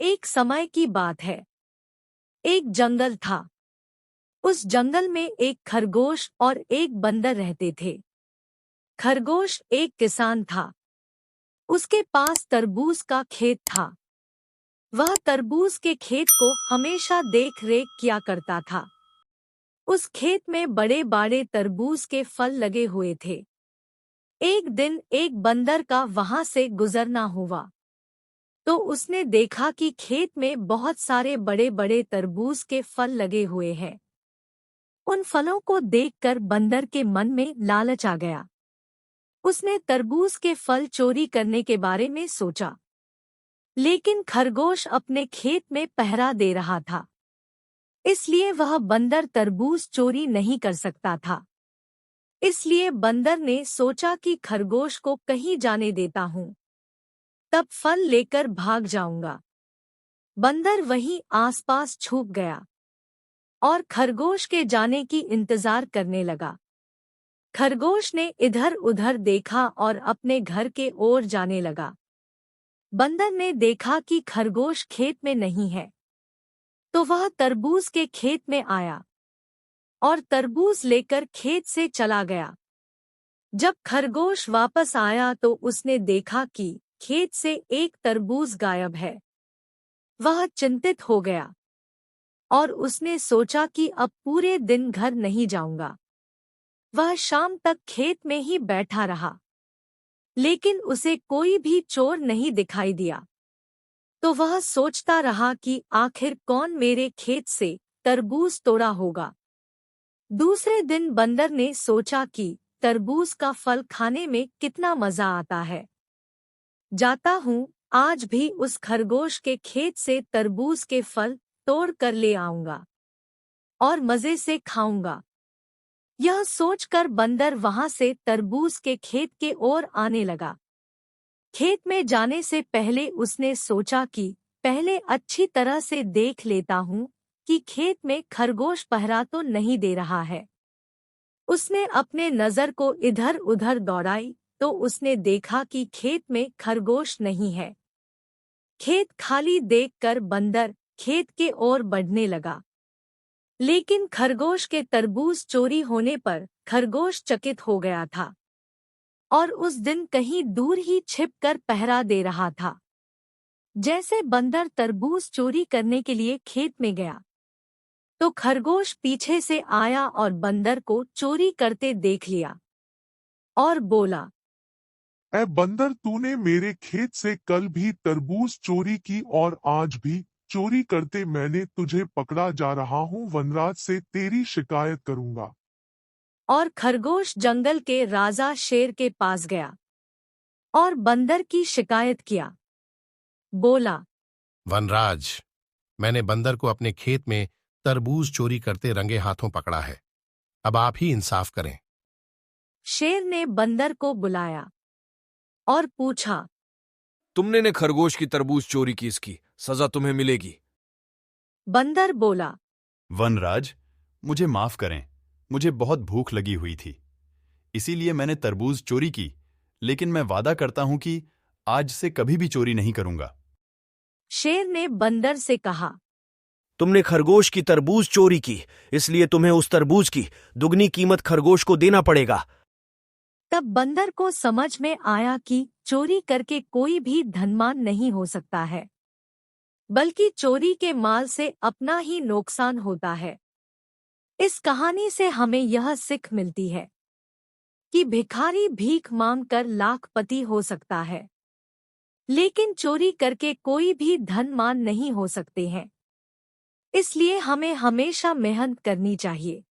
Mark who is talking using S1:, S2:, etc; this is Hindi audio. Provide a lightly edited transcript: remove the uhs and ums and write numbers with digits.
S1: एक समय की बात है। एक जंगल था। उस जंगल में एक खरगोश और एक बंदर रहते थे। खरगोश एक किसान था। उसके पास तरबूज का खेत था। वह तरबूज के खेत को हमेशा देख रेख किया करता था। उस खेत में बड़े बड़े तरबूज के फल लगे हुए थे। एक दिन एक बंदर का वहां से गुजरना हुआ तो उसने देखा कि खेत में बहुत सारे बड़े बड़े तरबूज के फल लगे हुए हैं। उन फलों को देखकर बंदर के मन में लालच आ गया। उसने तरबूज के फल चोरी करने के बारे में सोचा, लेकिन खरगोश अपने खेत में पहरा दे रहा था, इसलिए वह बंदर तरबूज चोरी नहीं कर सकता था। इसलिए बंदर ने सोचा कि खरगोश को कहीं जाने देता हूँ, तब फल लेकर भाग जाऊंगा। बंदर वहीं आसपास छुप गया और खरगोश के जाने की इंतजार करने लगा। खरगोश ने इधर उधर देखा और अपने घर के ओर जाने लगा। बंदर ने देखा कि खरगोश खेत में नहीं है, तो वह तरबूज के खेत में आया और तरबूज लेकर खेत से चला गया। जब खरगोश वापस आया तो उसने देखा कि खेत से एक तरबूज गायब है। वह चिंतित हो गया और उसने सोचा कि अब पूरे दिन घर नहीं जाऊंगा। वह शाम तक खेत में ही बैठा रहा, लेकिन उसे कोई भी चोर नहीं दिखाई दिया। तो वह सोचता रहा कि आखिर कौन मेरे खेत से तरबूज तोड़ा होगा। दूसरे दिन बंदर ने सोचा कि तरबूज का फल खाने में कितना मजा आता है। जाता हूँ, आज भी उस खरगोश के खेत से तरबूज के फल तोड़ कर ले आऊंगा और मजे से खाऊंगा। यह सोचकर बंदर वहां से तरबूज के खेत के ओर आने लगा। खेत में जाने से पहले उसने सोचा कि पहले अच्छी तरह से देख लेता हूँ कि खेत में खरगोश पहरा तो नहीं दे रहा है। उसने अपने नज़र को इधर उधर दौड़ाई तो उसने देखा कि खेत में खरगोश नहीं है। खेत खाली देखकर बंदर खेत के ओर बढ़ने लगा, लेकिन खरगोश के तरबूज चोरी होने पर खरगोश चकित हो गया था और उस दिन कहीं दूर ही छिपकर पहरा दे रहा था। जैसे बंदर तरबूज चोरी करने के लिए खेत में गया, तो खरगोश पीछे से आया और बंदर को चोरी करते देख लिया और बोला,
S2: ए बंदर, तूने मेरे खेत से कल भी तरबूज चोरी की और आज भी चोरी करते मैंने तुझे पकड़ा जा रहा हूँ। वनराज से तेरी शिकायत करूंगा।
S1: और खरगोश जंगल के राजा शेर के पास गया और बंदर की शिकायत किया। बोला,
S3: वनराज, मैंने बंदर को अपने खेत में तरबूज चोरी करते रंगे हाथों पकड़ा है। अब आप ही इंसाफ करें।
S1: शेर ने बंदर को बुलाया और पूछा,
S4: तुमने ने खरगोश की तरबूज चोरी की, इसकी सजा तुम्हें मिलेगी।
S1: बंदर बोला,
S5: वनराज, मुझे माफ करें, मुझे बहुत भूख लगी हुई थी, इसीलिए मैंने तरबूज चोरी की, लेकिन मैं वादा करता हूं कि आज से कभी भी चोरी नहीं करूंगा।
S1: शेर ने बंदर से कहा,
S6: तुमने खरगोश की तरबूज चोरी की, इसलिए तुम्हें उस तरबूज की दुगनी कीमत खरगोश को देना पड़ेगा।
S1: तब बंदर को समझ में आया कि चोरी करके कोई भी धनवान नहीं हो सकता है, बल्कि चोरी के माल से अपना ही नुकसान होता है। इस कहानी से हमें यह सीख मिलती है कि भिखारी भीख मांगकर लाखपति हो सकता है, लेकिन चोरी करके कोई भी धनवान नहीं हो सकते हैं। इसलिए हमें हमेशा मेहनत करनी चाहिए।